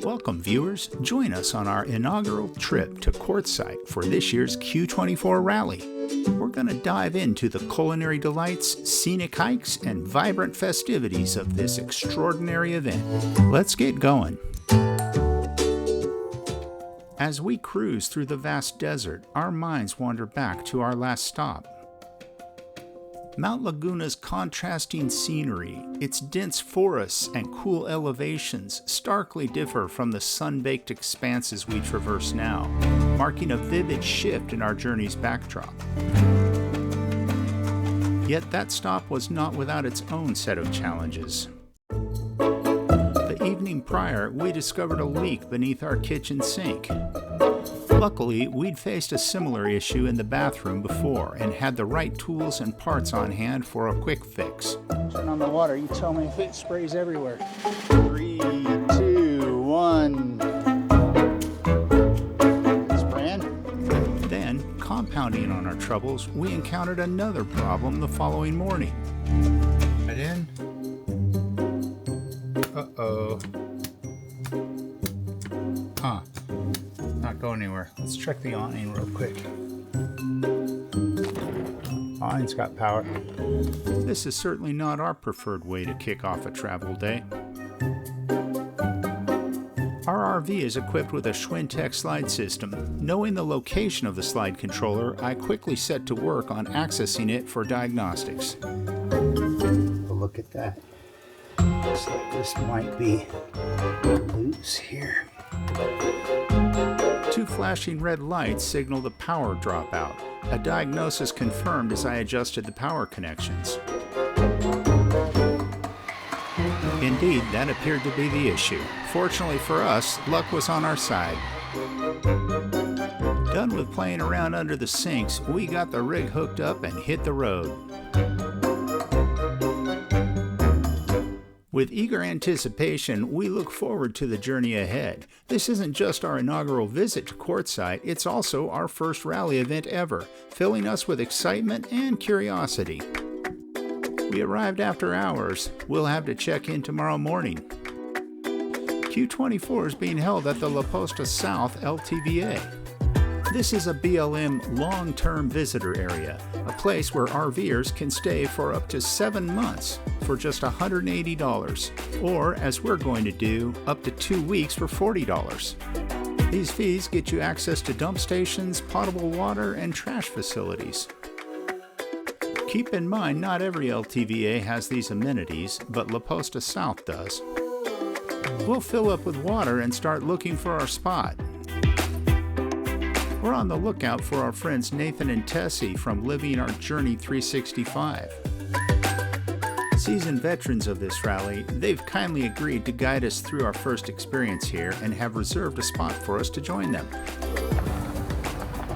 Welcome, viewers. Join us on our inaugural trip to Quartzsite for this year's Q24 Rally. We're going to dive into the culinary delights, scenic hikes, and vibrant festivities of this extraordinary event. Let's get going. As we cruise through the vast desert, our minds wander back to our last stop. Mount Laguna's contrasting scenery, its dense forests and cool elevations starkly differ from the sun-baked expanses we traverse now, marking a vivid shift in our journey's backdrop. Yet that stop was not without its own set of challenges. The evening prior, we discovered a leak beneath our kitchen sink. Luckily, we'd faced a similar issue in the bathroom before and had the right tools and parts on hand for a quick fix. Turn on the water, you tell me if it sprays everywhere. 3, 2, 1. It's spraying. Then, compounding on our troubles, we encountered another problem the following morning. Right in. Uh-oh. Huh. Not going anywhere. Let's check the awning real quick. Awning's got power. This is certainly not our preferred way to kick off a travel day. Our RV is equipped with a Schwintek slide system. Knowing the location of the slide controller, I quickly set to work on accessing it for diagnostics. Look at that. Looks like this might be loose here. Two flashing red lights signal the power dropout. A diagnosis confirmed as I adjusted the power connections. Indeed, that appeared to be the issue. Fortunately for us, luck was on our side. Done with playing around under the sinks, we got the rig hooked up and hit the road. With eager anticipation, we look forward to the journey ahead. This isn't just our inaugural visit to Quartzsite, it's also our first rally event ever, filling us with excitement and curiosity. We arrived after hours. We'll have to check in tomorrow morning. Q24 is being held at the Posa South LTVA. This is a BLM long-term visitor area, a place where RVers can stay for up to 7 months for just $180, or as we're going to do, up to 2 weeks for $40. These fees get you access to dump stations, potable water, and trash facilities. Keep in mind, not every LTVA has these amenities, but Posta South does. We'll fill up with water and start looking for our spot. We're on the lookout for our friends Nathan and Tessie from Living Our Journey 365. Seasoned veterans of this rally, they've kindly agreed to guide us through our first experience here and have reserved a spot for us to join them.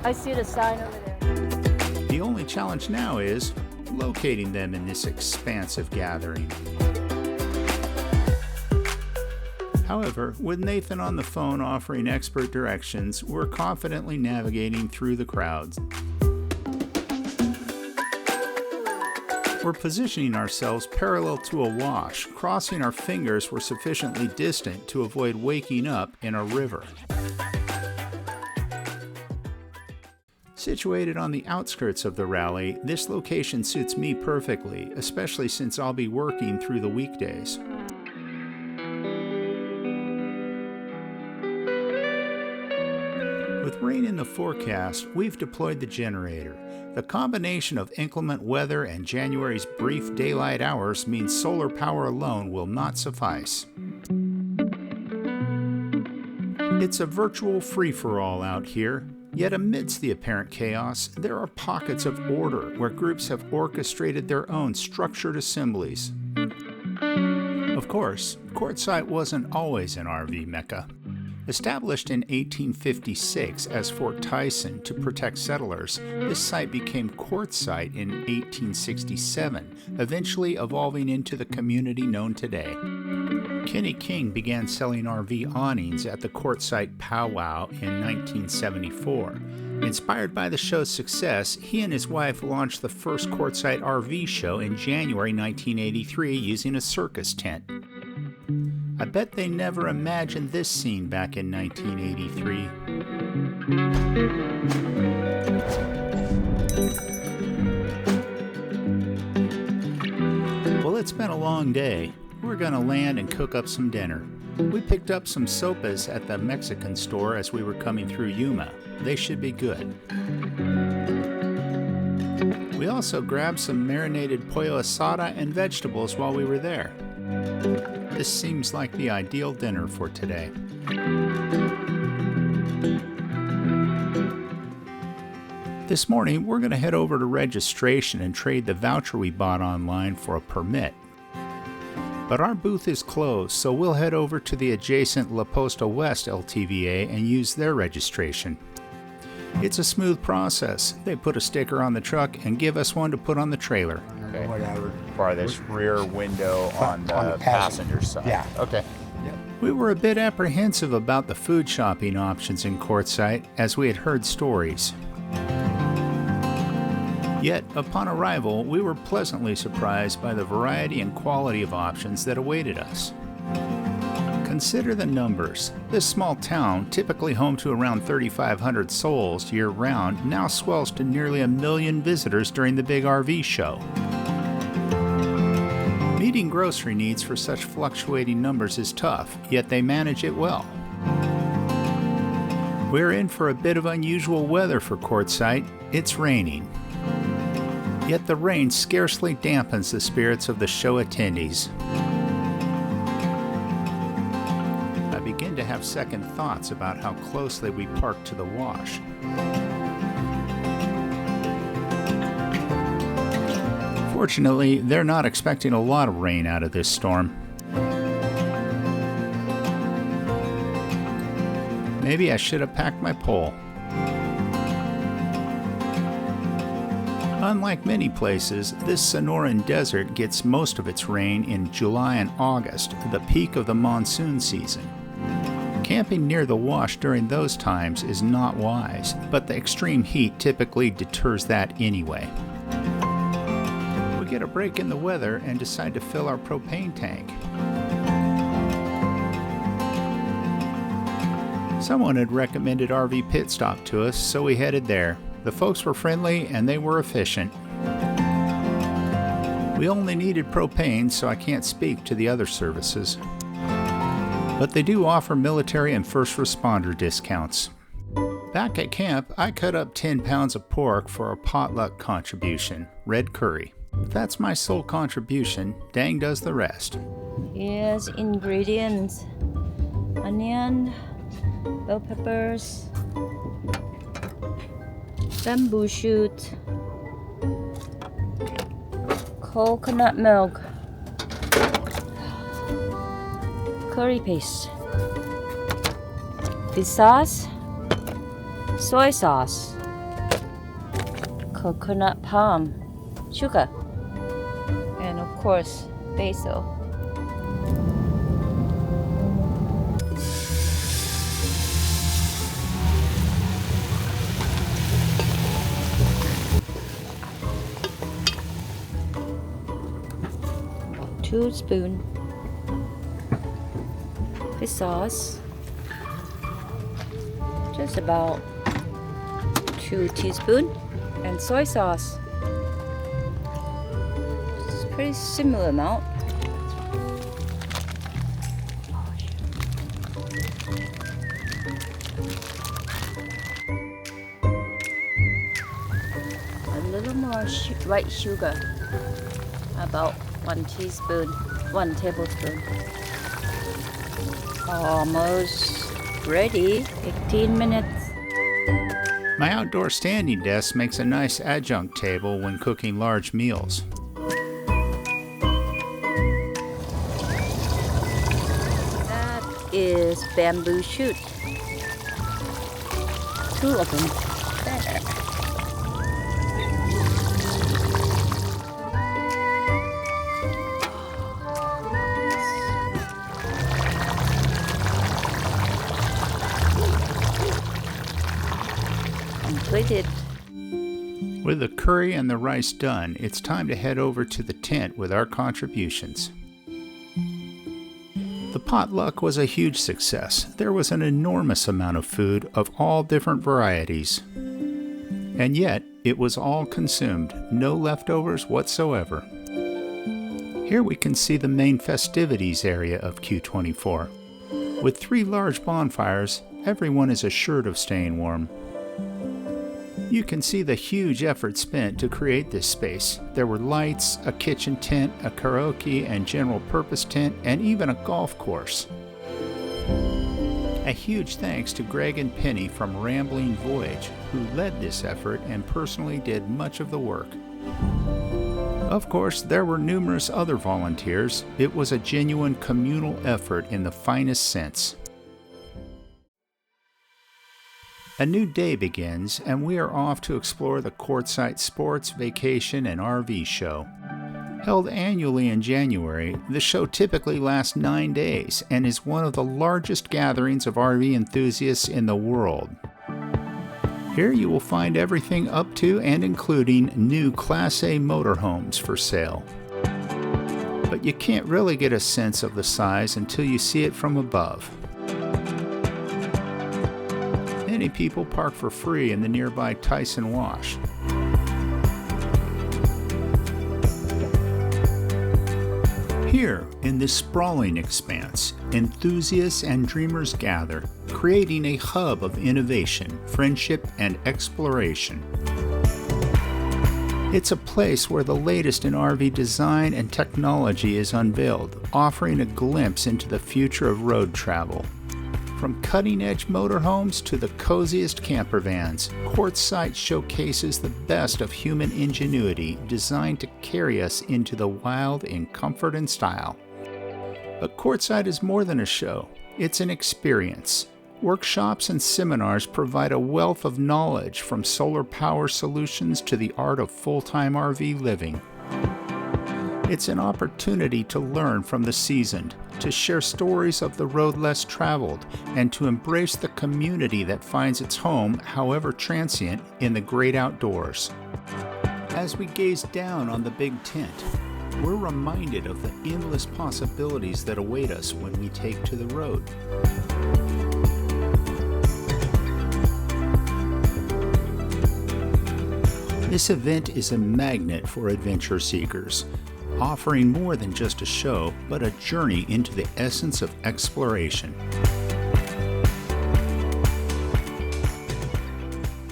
I see the sign over there. The only challenge now is locating them in this expansive gathering. However, with Nathan on the phone offering expert directions, we're confidently navigating through the crowds. We're positioning ourselves parallel to a wash, crossing our fingers we're sufficiently distant to avoid waking up in a river. Situated on the outskirts of the rally, this location suits me perfectly, especially since I'll be working through the weekdays. With rain in the forecast, we've deployed the generator. The combination of inclement weather and January's brief daylight hours means solar power alone will not suffice. It's a virtual free-for-all out here, yet amidst the apparent chaos, there are pockets of order where groups have orchestrated their own structured assemblies. Of course, Quartzsite wasn't always an RV mecca. Established in 1856 as Fort Tyson to protect settlers, this site became Quartzsite in 1867, eventually evolving into the community known today. Kenny King began selling RV awnings at the Quartzsite Powwow in 1974. Inspired by the show's success, he and his wife launched the first Quartzsite RV show in January 1983 using a circus tent. I bet they never imagined this scene back in 1983. Well, it's been a long day. We're gonna land and cook up some dinner. We picked up some sopas at the Mexican store as we were coming through Yuma. They should be good. We also grabbed some marinated pollo asada and vegetables while we were there. This seems like the ideal dinner for today. This morning, we're going to head over to registration and trade the voucher we bought online for a permit. But our booth is closed, so we'll head over to the adjacent La Posta West LTVA and use their registration. It's a smooth process. They put a sticker on the truck and give us one to put on the trailer. Okay. Whatever. For this rear window on the passenger side. Yeah. Okay. Yep. We were a bit apprehensive about the food shopping options in Quartzsite as we had heard stories. Yet, upon arrival, we were pleasantly surprised by the variety and quality of options that awaited us. Consider the numbers. This small town, typically home to around 3,500 souls year-round, now swells to nearly 1 million visitors during the big RV show. Meeting grocery needs for such fluctuating numbers is tough, yet they manage it well. We're in for a bit of unusual weather for Quartzsite. It's raining. Yet the rain scarcely dampens the spirits of the show attendees. I begin to have second thoughts about how closely we parked to the wash. Fortunately, they're not expecting a lot of rain out of this storm. Maybe I should have packed my pole. Unlike many places, this Sonoran desert gets most of its rain in July and August, the peak of the monsoon season. Camping near the wash during those times is not wise, but the extreme heat typically deters that anyway. We get a break in the weather and decide to fill our propane tank. Someone had recommended RV Pit Stop to us, so we headed there. The folks were friendly and they were efficient. We only needed propane, so I can't speak to the other services. But they do offer military and first responder discounts. Back at camp, I cut up 10 pounds of pork for a potluck contribution, red curry. That's my sole contribution. Dang does the rest. Here's ingredients: onion, bell peppers, bamboo shoot, coconut milk, curry paste, fish sauce, soy sauce, coconut palm, sugar, and of course basil. About 2 spoons fish sauce, just about 2 teaspoons, and soy sauce. It's a pretty similar amount. A little more white sugar, about 1 teaspoon, 1 tablespoon. Almost ready. 15 minutes. My outdoor standing desk makes a nice adjunct table when cooking large meals. That is bamboo shoot. 2 of them. There. Completed. With the curry and the rice done, it's time to head over to the tent with our contributions. The potluck was a huge success. There was an enormous amount of food of all different varieties. And yet, it was all consumed, no leftovers whatsoever. Here we can see the main festivities area of Q24. With 3 large bonfires, everyone is assured of staying warm. You can see the huge effort spent to create this space. There were lights, a kitchen tent, a karaoke and general purpose tent, and even a golf course. A huge thanks to Greg and Penny from Rambling Voyage, who led this effort and personally did much of the work. Of course, there were numerous other volunteers. It was a genuine communal effort in the finest sense. A new day begins, and we are off to explore the Quartzsite Sports, Vacation, and RV Show. Held annually in January, the show typically lasts 9 days and is one of the largest gatherings of RV enthusiasts in the world. Here you will find everything up to and including new Class A motorhomes for sale. But you can't really get a sense of the size until you see it from above. Many people park for free in the nearby Tyson Wash. Here, in this sprawling expanse, enthusiasts and dreamers gather, creating a hub of innovation, friendship, and exploration. It's a place where the latest in RV design and technology is unveiled, offering a glimpse into the future of road travel. From cutting-edge motorhomes to the coziest camper vans, Quartzsite showcases the best of human ingenuity designed to carry us into the wild in comfort and style. But Quartzsite is more than a show. It's an experience. Workshops and seminars provide a wealth of knowledge from solar power solutions to the art of full-time RV living. It's an opportunity to learn from the seasoned, to share stories of the road less traveled, and to embrace the community that finds its home, however transient, in the great outdoors. As we gaze down on the big tent, we're reminded of the endless possibilities that await us when we take to the road. This event is a magnet for adventure seekers, offering more than just a show, but a journey into the essence of exploration.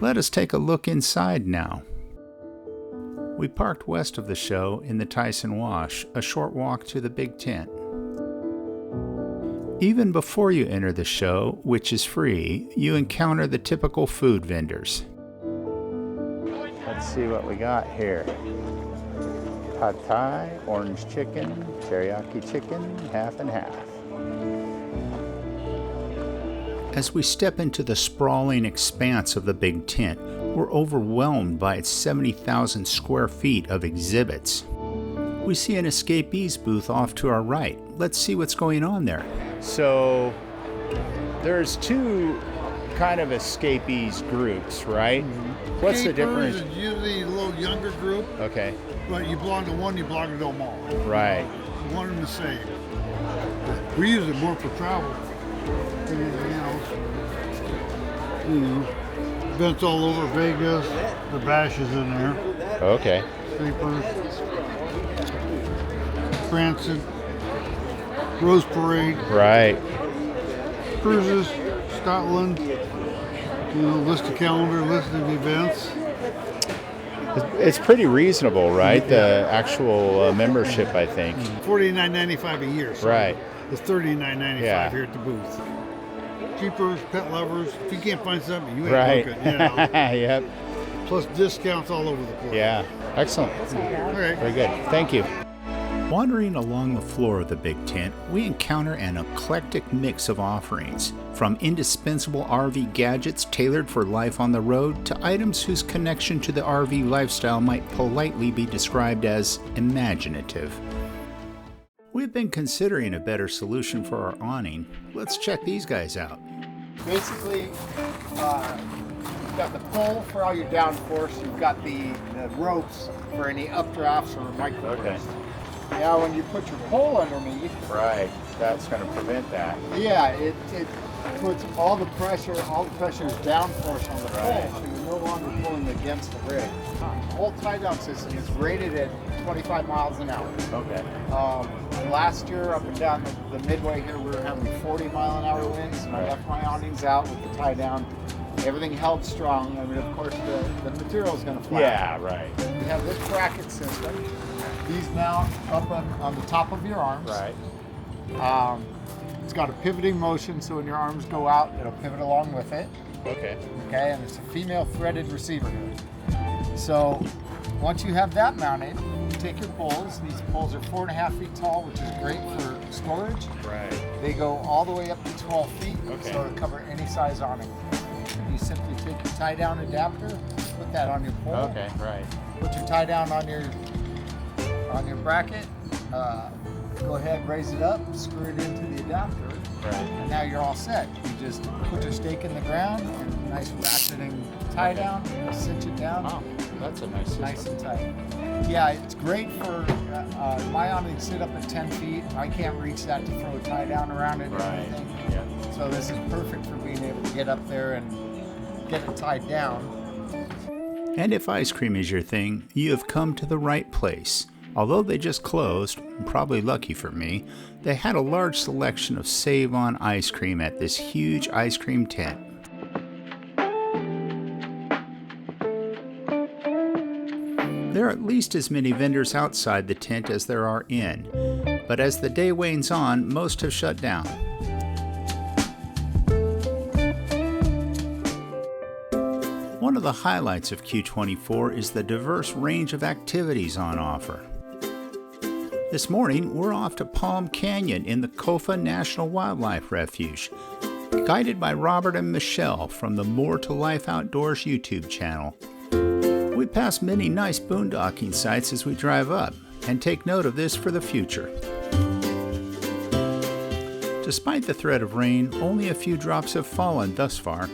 Let us take a look inside now. We parked west of the show in the Tyson Wash, a short walk to the big tent. Even before you enter the show, which is free, you encounter the typical food vendors. Let's see what we got here. Pad Thai, orange chicken, teriyaki chicken, half and half. As we step into the sprawling expanse of the big tent, we're overwhelmed by its 70,000 square feet of exhibits. We see an escapees booth off to our right. Let's see what's going on there. So there's 2 kind of escapees groups, right? Mm-hmm. What's the difference? Is usually a little younger group. Okay. But you belong to one, you belong to them all. Right. One and the same. We use it more for travel than anything else. You know, events all over Vegas. The Bash is in there. Okay. Papers. Branson. Rose Parade. Right. Cruises. Scotland. You know, list of calendar, list of events. It's pretty reasonable, right? The actual membership, I think. $49.95 a year. So right. It's $39.95 here at the booth. Keepers, pet lovers. If you can't find something, you ain't looking. You know. Yep. Plus discounts all over the place. Yeah. Excellent. All right. Very good. Thank you. Wandering along the floor of the big tent, we encounter an eclectic mix of offerings, from indispensable RV gadgets tailored for life on the road to items whose connection to the RV lifestyle might politely be described as imaginative. We've been considering a better solution for our awning. Let's check these guys out. Basically, you've got the pole for all your downforce, you've got the ropes for any updrafts or microbursts. Okay. Now when you put your pole underneath, Right. that's going to prevent that. Yeah, it puts all the pressure is downforce on the pole, so you're no longer pulling against the rig. The whole tie-down system is rated at 25 miles an hour. Okay. Last year, up and down the midway here, we were having 40-mile-an-hour winds. And I left my awnings out with the tie-down. Everything held strong. I mean, of course, the material is going to fly. Yeah, right. We have this bracket system. These mount up on the top of your arms. Right. It's got a pivoting motion, so when your arms go out, it'll pivot along with it. Okay. Okay, and it's a female threaded receiver here. So once you have that mounted, you take your poles. These poles are 4.5 feet tall, which is great for storage. Right. They go all the way up to 12 feet, Okay. so to cover any size awning. You simply take your tie-down adapter, put that on your pole. Okay, right. Put your tie-down on your bracket. Go ahead, raise it up, screw it into the adapter, Right. and now you're all set. You just put your stake in the ground and nice ratcheting tie down, cinch it down. Oh, that's a nice system. Nice and tight. Yeah, it's great for my awning sit up at 10 feet. I can't reach that to throw a tie down around it or Right. anything. Yeah. So this is perfect for being able to get up there and get it tied down. And if ice cream is your thing, you have come to the right place. Although they just closed, probably lucky for me, they had a large selection of save-on ice cream at this huge ice cream tent. There are at least as many vendors outside the tent as there are in, but as the day wanes on, most have shut down. One of the highlights of Q24 is the diverse range of activities on offer. This morning, we're off to Palm Canyon in the Kofa National Wildlife Refuge, guided by Robert and Michelle from the More to Life Outdoors YouTube channel. We pass many nice boondocking sites as we drive up, and take note of this for the future. Despite the threat of rain, only a few drops have fallen thus far.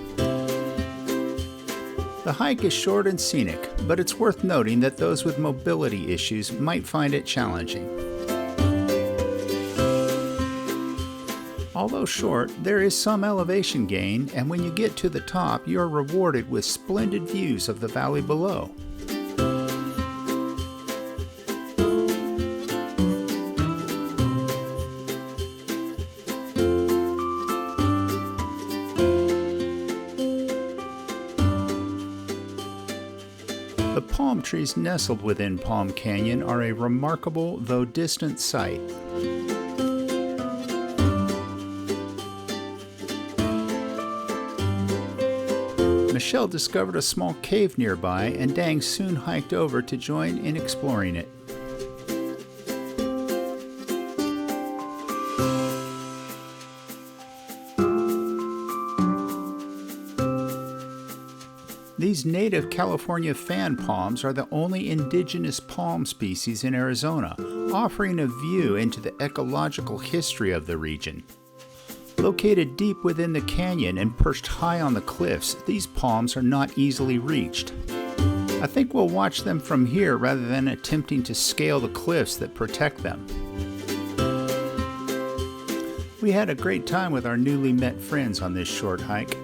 The hike is short and scenic, but it's worth noting that those with mobility issues might find it challenging. Although short, there is some elevation gain, and when you get to the top, you are rewarded with splendid views of the valley below. The palm trees nestled within Palm Canyon are a remarkable, though distant sight. Michelle discovered a small cave nearby, and Dang soon hiked over to join in exploring it. These native California fan palms are the only indigenous palm species in Arizona, offering a view into the ecological history of the region. Located deep within the canyon and perched high on the cliffs, these palms are not easily reached. I think we'll watch them from here rather than attempting to scale the cliffs that protect them. We had a great time with our newly met friends on this short hike.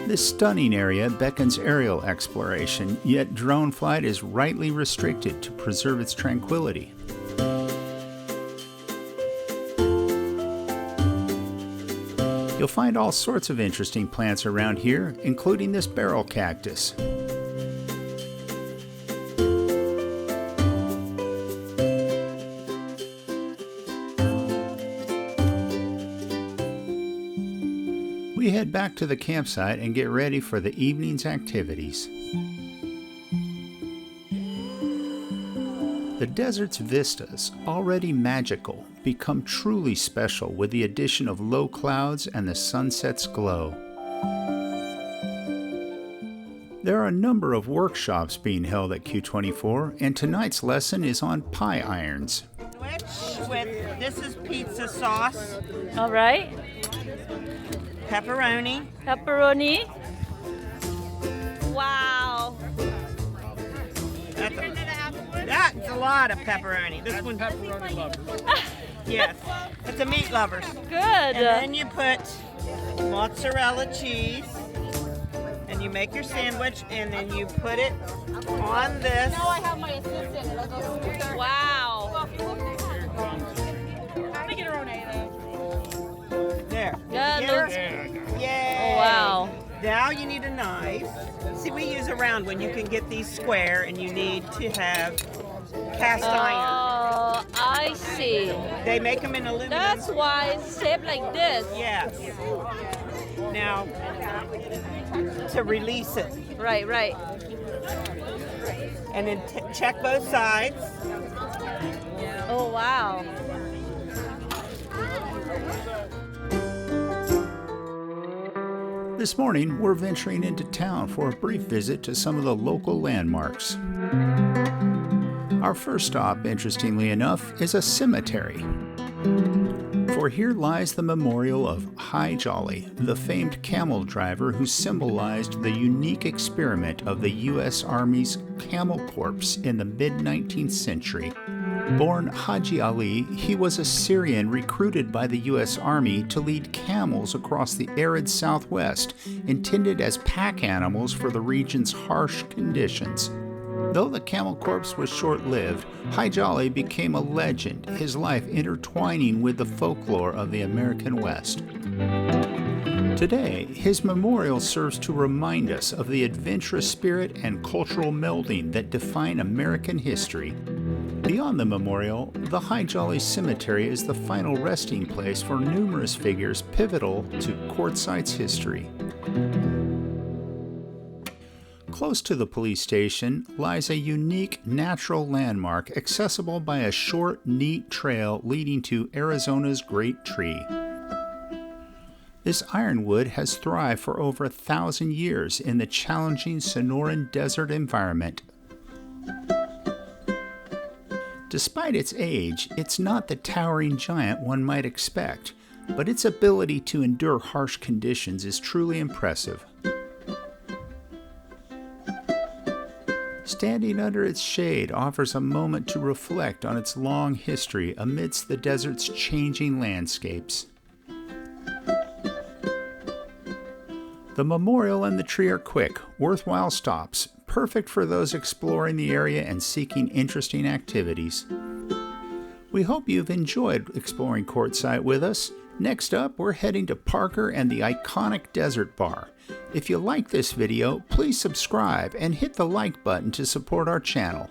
This stunning area beckons aerial exploration, yet drone flight is rightly restricted to preserve its tranquility. You'll find all sorts of interesting plants around here, including this barrel cactus. We head back to the campsite and get ready for the evening's activities. The desert's vistas, already magical, become truly special with the addition of low clouds and the sunset's glow. There are a number of workshops being held at Q24, and tonight's lesson is on pie irons. This is pizza sauce, All right. pepperoni, Pepperoni. Wow. that's a lot of pepperoni. This one, Yes, it's a meat lovers. Good. And then you put mozzarella cheese, and you make your sandwich, and then you put it on this. Now I have my assistant. Wow. Make it a There. Yeah, Get her? looks- Yay. Oh, wow. Now you need a knife. See, we use a round one. You can get these square, and you need to have cast iron. Oh, I see. They make them in aluminum. That's why it's shaped like this. Yes. Now, to release it. Right, right. And then check both sides. Oh, wow. This morning, we're venturing into town for a brief visit to some of the local landmarks. Our first stop, interestingly enough, is a cemetery. For here lies the memorial of Hi Jolly, the famed camel driver who symbolized the unique experiment of the U.S. Army's Camel Corps in the mid-19th century. Born Haji Ali, he was a Syrian recruited by the U.S. Army to lead camels across the arid Southwest, intended as pack animals for the region's harsh conditions. Though the Camel Corps was short-lived, Haji Ali became a legend, his life intertwining with the folklore of the American West. Today, his memorial serves to remind us of the adventurous spirit and cultural melding that define American history. Beyond the memorial, the Haji Ali Cemetery is the final resting place for numerous figures pivotal to Quartzsite's history. Close to the police station lies a unique natural landmark accessible by a short, neat trail leading to Arizona's Great Tree. This ironwood has thrived for over 1,000 years in the challenging Sonoran desert environment. Despite its age, it's not the towering giant one might expect, but its ability to endure harsh conditions is truly impressive. Standing under its shade offers a moment to reflect on its long history amidst the desert's changing landscapes. The memorial and the tree are quick, worthwhile stops, perfect for those exploring the area and seeking interesting activities. We hope you've enjoyed exploring Quartzsite with us. Next up, we're heading to Parker and the iconic Desert Bar. If you like this video, please subscribe and hit the like button to support our channel.